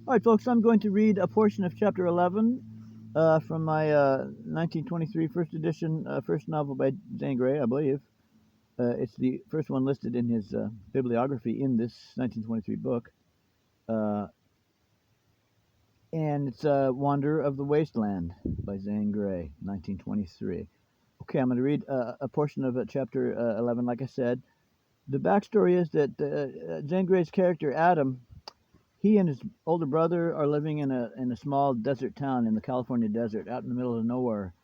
All right, folks, I'm going to read a portion of chapter 11 from my 1923 first edition, first novel by Zane Grey, I believe. It's the first one listed in his bibliography in this 1923 book. And it's Wanderer of the Wasteland by Zane Grey, 1923. Okay, I'm going to read a portion of chapter 11, like I said. The backstory is that Zane Grey's character, Adam, he and his older brother are living in a small desert town in the California desert, out in the middle of nowhere,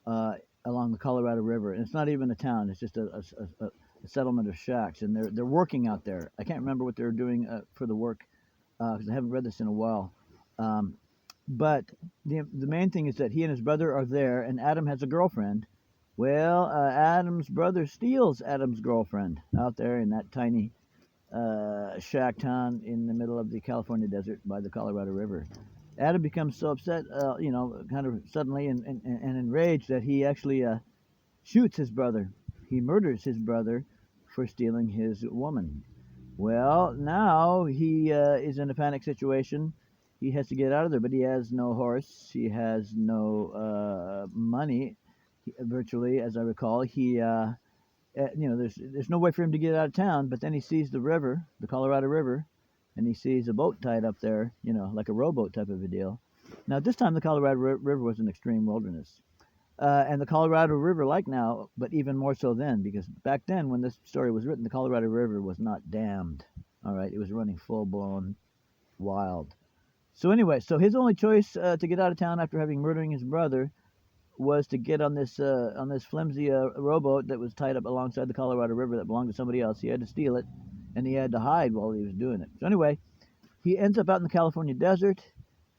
along the Colorado River. And it's not even a town; it's just a settlement of shacks. And they're working out there. I can't remember what they're doing for the work because I haven't read this in a while. But the main thing is that he and his brother are there, and Adam has a girlfriend. Well, Adam's brother steals Adam's girlfriend out there in that tiny shack town in the middle of the California desert by the Colorado River. Adam becomes so upset, kind of suddenly and enraged that he actually shoots his brother. He murders his brother for stealing his woman. Well, now he is in a panic situation. He has to get out of there, but he has no horse. He has no money, virtually, as I recall. There's no way for him to get out of town. But then he sees the river, the Colorado River, and he sees a boat tied up there, like a rowboat type of a deal. Now, at this time, the Colorado River was an extreme wilderness. And the Colorado River, like now, but even more so then, because back then, when this story was written, the Colorado River was not dammed. All right, it was running full blown wild. So anyway, so his only choice to get out of town after having murdering his brother was to get on this flimsy rowboat that was tied up alongside the Colorado River that belonged to somebody else. He had to steal it, and he had to hide while he was doing it. So anyway, he ends up out in the California desert.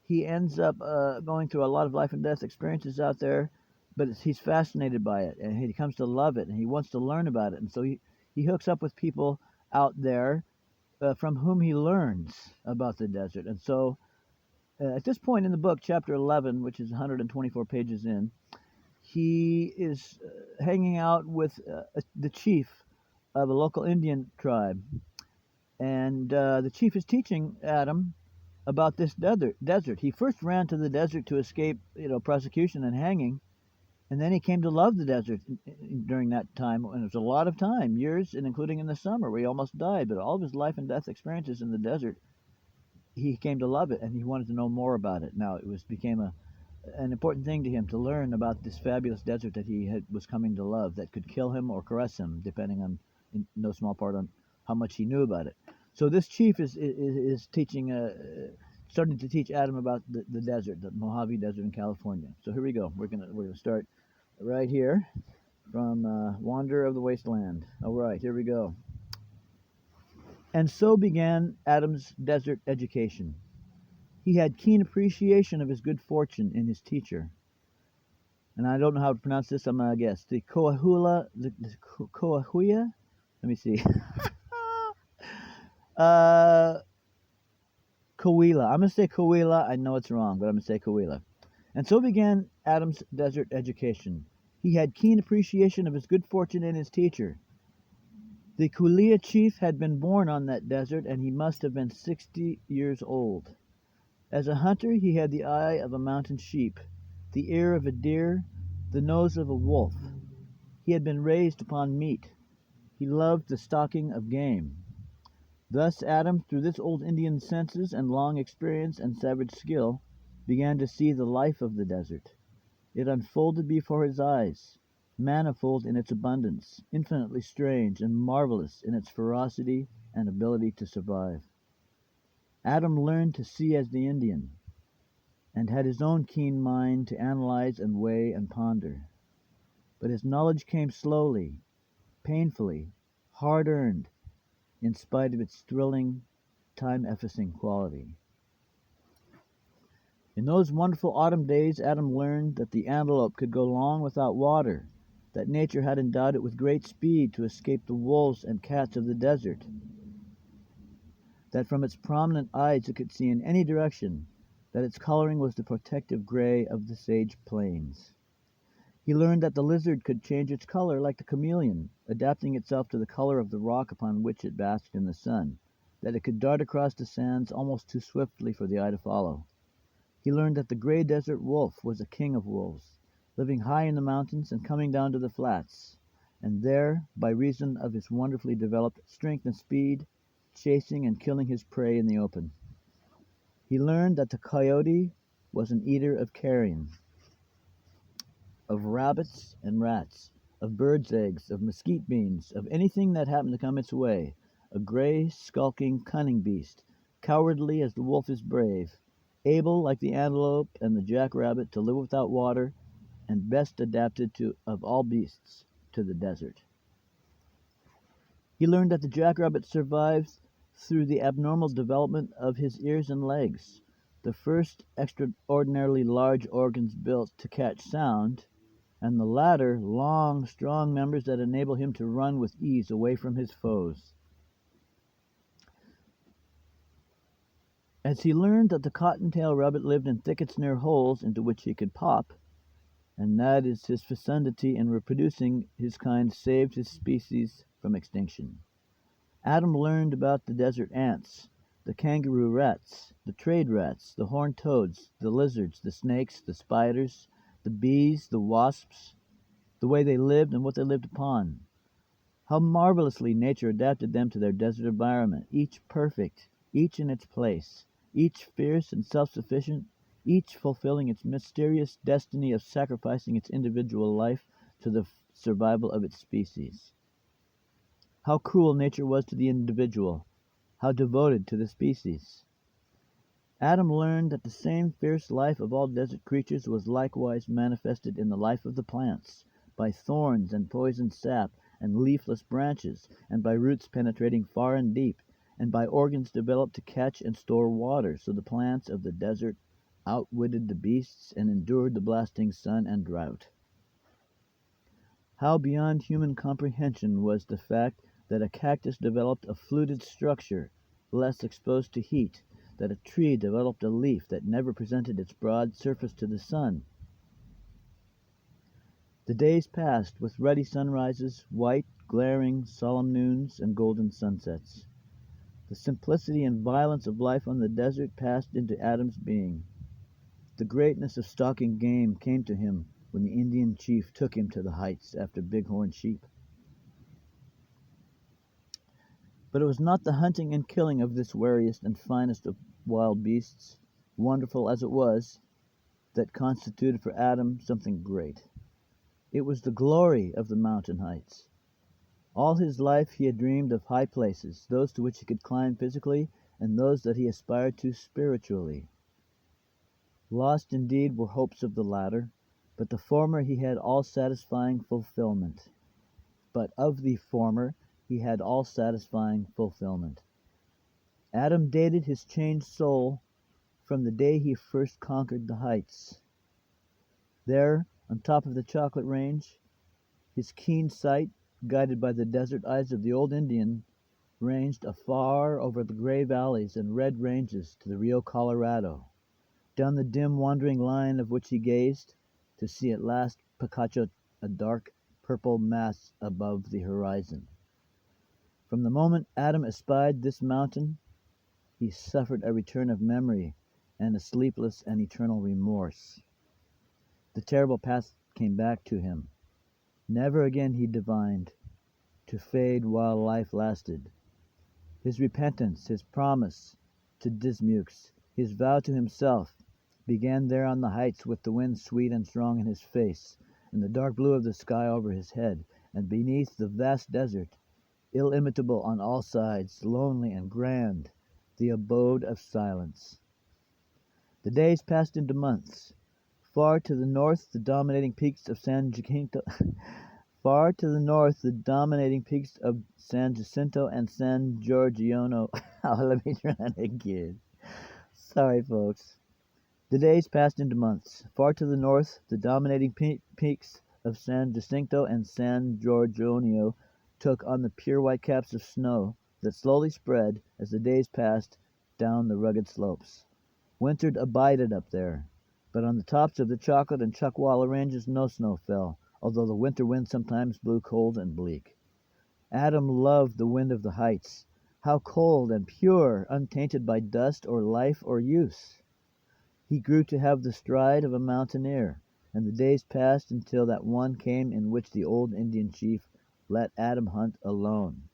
He ends up going through a lot of life and death experiences out there, but he's fascinated by it, and he comes to love it, and he wants to learn about it. And so he hooks up with people out there from whom he learns about the desert. And so at this point in the book, chapter 11, which is 124 pages in, he is hanging out with the chief of a local Indian tribe. And the chief is teaching Adam about this desert. He first ran to the desert to escape, prosecution and hanging. And then he came to love the desert during that time. And it was a lot of time, years, and including in the summer where he almost died. But all of his life and death experiences in the desert, he came to love it, and he wanted to know more about it. Now, became an important thing to him to learn about this fabulous desert that was coming to love, that could kill him or caress him, depending on, in no small part, on how much he knew about it. So this chief is teaching, starting to teach Adam about the desert, the Mojave Desert in California. So here we go. We're gonna start right here from Wanderer of the Wasteland. All right, here we go. And so began Adam's desert education. He had keen appreciation of his good fortune in his teacher. And I don't know how to pronounce this, I'm going to guess. The Coahuila? Let me see. Coahuila. I'm going to say Coahuila. I know it's wrong, but I'm going to say Coahuila. And so began Adam's desert education. He had keen appreciation of his good fortune in his teacher. The Kulia chief had been born on that desert, and he must have been 60 years old. As a hunter, he had the eye of a mountain sheep, the ear of a deer, the nose of a wolf. He had been raised upon meat. He loved the stalking of game. Thus Adam, through this old Indian senses and long experience and savage skill, began to see the life of the desert. It unfolded before his eyes, manifold in its abundance, infinitely strange and marvelous in its ferocity and ability to survive. Adam learned to see as the Indian, and had his own keen mind to analyze and weigh and ponder. But his knowledge came slowly, painfully, hard-earned, in spite of its thrilling, time-effacing quality. In those wonderful autumn days, Adam learned that the antelope could go long without water, that nature had endowed it with great speed to escape the wolves and cats of the desert, that from its prominent eyes it could see in any direction, that its coloring was the protective gray of the sage plains. He learned that the lizard could change its color like the chameleon, adapting itself to the color of the rock upon which it basked in the sun. that it could dart across the sands almost too swiftly for the eye to follow. He learned that the gray desert wolf was a king of wolves, living high in the mountains and coming down to the flats, and there, by reason of his wonderfully developed strength and speed, chasing and killing his prey in the open. He learned that the coyote was an eater of carrion, of rabbits and rats, of birds' eggs, of mesquite beans, of anything that happened to come its way, a gray, skulking, cunning beast, cowardly as the wolf is brave, able, like the antelope and the jackrabbit, to live without water, and best adapted to of all beasts to the desert. He learned that the jackrabbit survives through the abnormal development of his ears and legs, the first extraordinarily large organs built to catch sound, and the latter long, strong members that enable him to run with ease away from his foes. As he learned that the cottontail rabbit lived in thickets near holes into which he could pop, and that his fecundity in reproducing his kind saved his species from extinction. Adam learned about the desert ants, the kangaroo rats, the trade rats, the horned toads, the lizards, the snakes, the spiders, the bees, the wasps, the way they lived and what they lived upon. How marvelously nature adapted them to their desert environment, each perfect, each in its place, each fierce and self-sufficient, each fulfilling its mysterious destiny of sacrificing its individual life to the survival of its species. How cruel nature was to the individual, how devoted to the species. Adam learned that the same fierce life of all desert creatures was likewise manifested in the life of the plants, by thorns and poisoned sap and leafless branches, and by roots penetrating far and deep, and by organs developed to catch and store water, so the plants of the desert outwitted the beasts and endured the blasting sun and drought. How beyond human comprehension was the fact that a cactus developed a fluted structure, less exposed to heat, that a tree developed a leaf that never presented its broad surface to the sun. The days passed with ruddy sunrises, white, glaring, solemn noons, and golden sunsets. The simplicity and violence of life on the desert passed into Adam's being. The greatness of stalking game came to him when the Indian chief took him to the heights after bighorn sheep. But it was not the hunting and killing of this wariest and finest of wild beasts, wonderful as it was, that constituted for Adam something great. It was the glory of the mountain heights. All his life he had dreamed of high places, those to which he could climb physically, and those that he aspired to spiritually. Lost indeed were hopes of the latter, but the former he had all-satisfying fulfillment. But of the former he had all-satisfying fulfillment. Adam dated his changed soul from the day he first conquered the heights. There, on top of the chocolate range, his keen sight, guided by the desert eyes of the old Indian, ranged afar over the gray valleys and red ranges to the Rio Colorado, down the dim wandering line of which he gazed, to see at last Picacho, a dark purple mass above the horizon. From the moment Adam espied this mountain, he suffered a return of memory and a sleepless and eternal remorse. The terrible past came back to him. Never again, he divined, to fade while life lasted. His repentance, his promise to Dismukes, his vow to himself, began there on the heights with the wind sweet and strong in his face, and the dark blue of the sky over his head, and beneath the vast desert, illimitable on all sides, lonely and grand, the abode of silence. The days passed into months. Far to the north, the dominating peaks of San Jacinto and San Giorgiono. Oh, let me try that again. Sorry, folks. The days passed into months. Far to the north, the dominating peaks of San Jacinto and San Giorgiono took on the pure white caps of snow that slowly spread as the days passed down the rugged slopes. Winter abided up there, but on the tops of the Chocolate and Chuckwalla ranges no snow fell, although the winter wind sometimes blew cold and bleak. Adam loved the wind of the heights, How cold and pure, untainted by dust or life or use! He grew to have the stride of a mountaineer, and the days passed until that one came in which the old Indian chief let Adam hunt alone.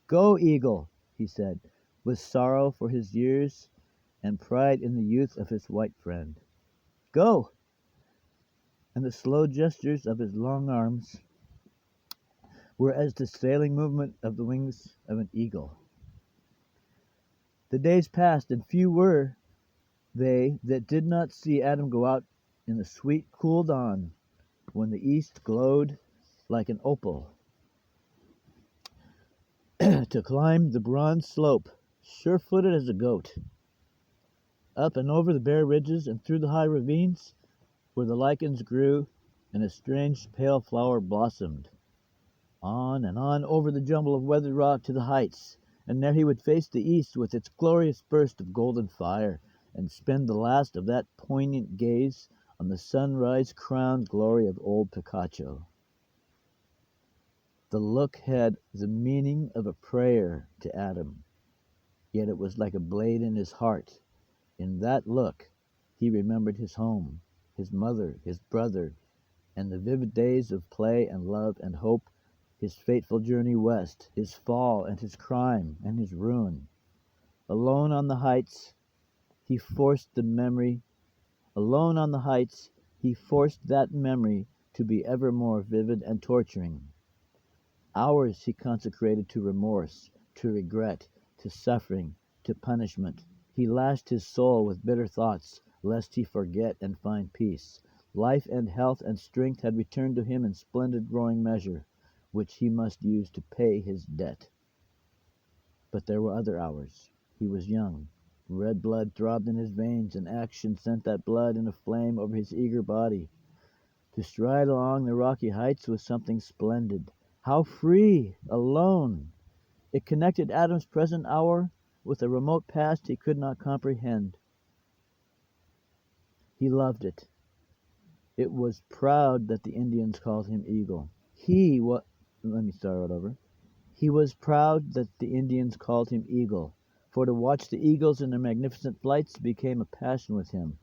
"Go, eagle," he said, with sorrow for his years and pride in the youth of his white friend. "Go!" And the slow gestures of his long arms were as the sailing movement of the wings of an eagle. The days passed, and few were they that did not see Adam go out in the sweet, cool dawn, when the east glowed like an opal, to climb the bronze slope, sure-footed as a goat, up and over the bare ridges and through the high ravines, where the lichens grew and a strange pale flower blossomed, on and on over the jumble of weathered rock to the heights, and there he would face the east with its glorious burst of golden fire, and spend the last of that poignant gaze on the sunrise-crowned glory of old Picacho. The look had the meaning of a prayer to Adam, yet it was like a blade in his heart. In that look he remembered his home, his mother, his brother, and the vivid days of play and love and hope, his fateful journey west, his fall and his crime and his ruin. Alone on the heights, he forced the memory Alone on the heights, he forced that memory to be ever more vivid and torturing. Hours he consecrated to remorse, to regret, to suffering, to punishment. He lashed his soul with bitter thoughts, lest he forget and find peace. Life and health and strength had returned to him in splendid growing measure, which he must use to pay his debt. But there were other hours. He was young. Red blood throbbed in his veins, and action sent that blood in a flame over his eager body. To stride along the rocky heights was something splendid. How free! Alone! It connected Adam's present hour with a remote past he could not comprehend. He loved it. It was proud that the Indians called him Eagle. Let me start over. He was proud that the Indians called him Eagle, for to watch the eagles in their magnificent flights became a passion with him.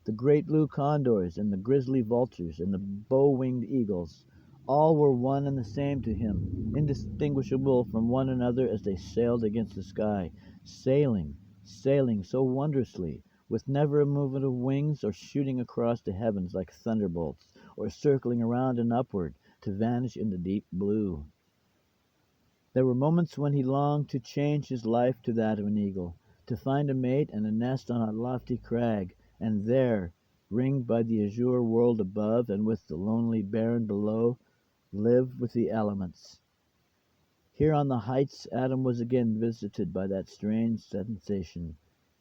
The great blue condors and the grizzly vultures and the bow-winged eagles, all were one and the same to him, indistinguishable from one another as they sailed against the sky, sailing so wondrously, with never a movement of wings, or shooting across the heavens like thunderbolts, or circling around and upward to vanish in the deep blue. There were moments when he longed to change his life to that of an eagle, to find a mate and a nest on a lofty crag, and there, ringed by the azure world above and with the lonely barren below, live with the elements. Here on the heights Adam was again visited by that strange sensation,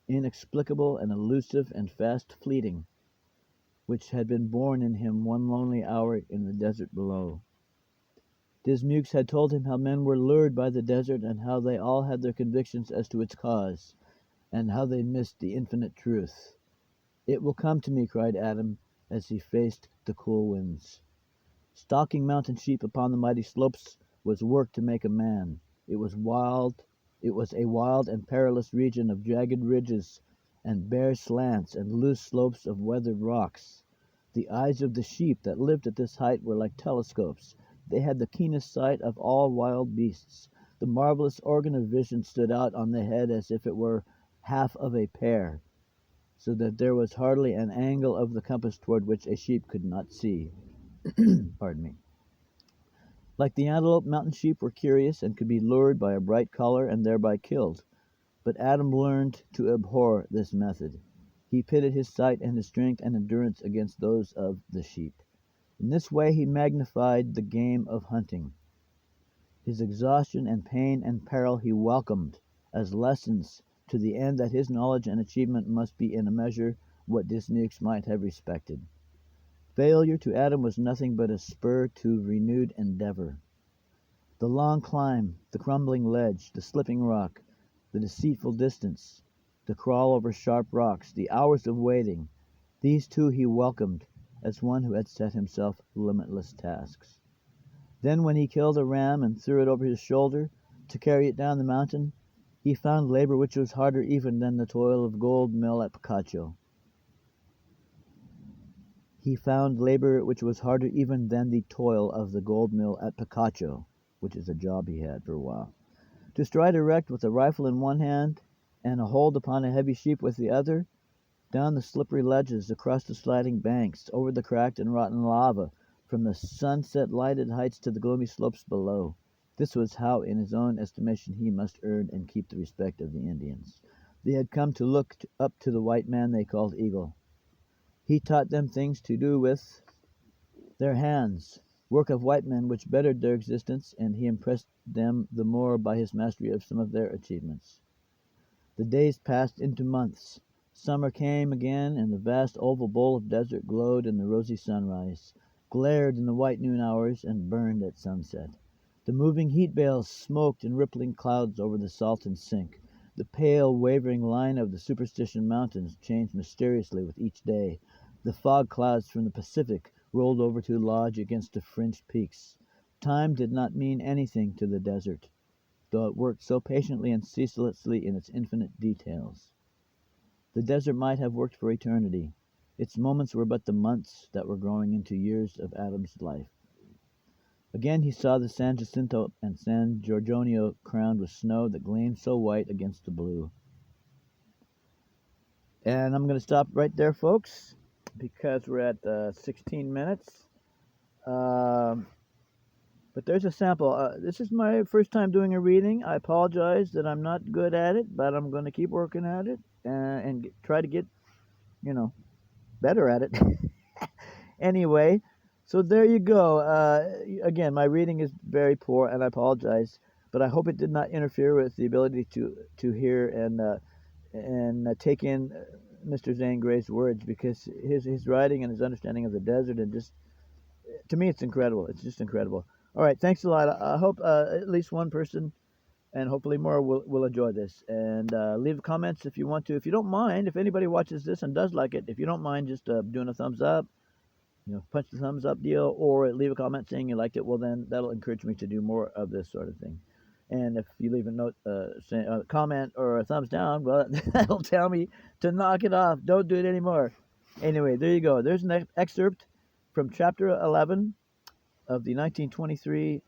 inexplicable and elusive and fast fleeting, which had been born in him one lonely hour in the desert below. Dismukes had told him how men were lured by the desert, and how they all had their convictions as to its cause, and how they missed the infinite truth. "It will come to me," cried Adam, as he faced the cool winds. Stalking mountain sheep upon the mighty slopes was work to make a man. It was a wild and perilous region of jagged ridges and bare slants and loose slopes of weathered rocks. The eyes of the sheep that lived at this height were like telescopes. They had the keenest sight of all wild beasts. The marvelous organ of vision stood out on the head as if it were half of a pear, so that there was hardly an angle of the compass toward which a sheep could not see. Pardon me. Like the antelope, mountain sheep were curious and could be lured by a bright color and thereby killed. But Adam learned to abhor this method. He pitted his sight and his strength and endurance against those of the sheep. In this way he magnified the game of hunting. His exhaustion and pain and peril he welcomed as lessons, to the end that his knowledge and achievement must be in a measure what Dismukes might have respected. Failure to Adam was nothing but a spur to renewed endeavor. The long climb, the crumbling ledge, the slipping rock, the deceitful distance, the crawl over sharp rocks, the hours of waiting, these too he welcomed as one who had set himself limitless tasks. Then when he killed a ram and threw it over his shoulder to carry it down the mountain, He found labor which was harder even than the toil of gold mill at Picacho. He found labor which was harder even than the toil of the gold mill at Picacho, which is a job he had for a while. To stride erect with a rifle in one hand and a hold upon a heavy sheep with the other, down the slippery ledges, across the sliding banks, over the cracked and rotten lava, from the sunset-lighted heights to the gloomy slopes below. This was how, in his own estimation, he must earn and keep the respect of the Indians. They had come to look up to the white man they called Eagle. He taught them things to do with their hands, work of white men which bettered their existence, and he impressed them the more by his mastery of some of their achievements. The days passed into months. Summer came again, and the vast oval bowl of desert glowed in the rosy sunrise, glared in the white noon hours, and burned at sunset. The moving heat veils smoked in rippling clouds over the Salton Sink. The pale, wavering line of the Superstition Mountains changed mysteriously with each day. The fog clouds from the Pacific rolled over to lodge against the fringed peaks. Time did not mean anything to the desert, though it worked so patiently and ceaselessly in its infinite details. The desert might have worked for eternity. Its moments were but the months that were growing into years of Adam's life. Again he saw the San Jacinto and San Giorgio crowned with snow that gleamed so white against the blue. And I'm going to stop right there, folks, because we're at 16 minutes. But there's a sample. This is my first time doing a reading. I apologize that I'm not good at it, but I'm going to keep working at it and try to get, better at it. Anyway, so there you go. Again, my reading is very poor, and I apologize, but I hope it did not interfere with the ability to hear and take in Mr. Zane Grey's words, because his writing and his understanding of the desert, and just, to me, it's incredible. It's just incredible. All right, thanks a lot. I hope at least one person, and hopefully more, will enjoy this. And leave comments if you want to. If you don't mind, if anybody watches this and does like it, if you don't mind just doing a thumbs up, punch the thumbs up deal, or leave a comment saying you liked it, well, then that'll encourage me to do more of this sort of thing. And if you leave a note, a comment or a thumbs down, well, that'll tell me to knock it off. Don't do it anymore. Anyway, there you go. There's an excerpt from Chapter 11 of the 1923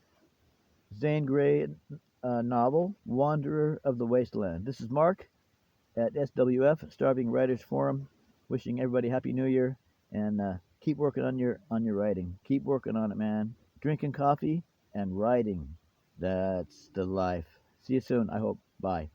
Zane Grey novel, Wanderer of the Wasteland. This is Mark at SWF, Starving Writers Forum, wishing everybody Happy New Year, and keep working on your writing. Keep working on it, man. Drinking coffee and writing. That's the life. See you soon, I hope. Bye.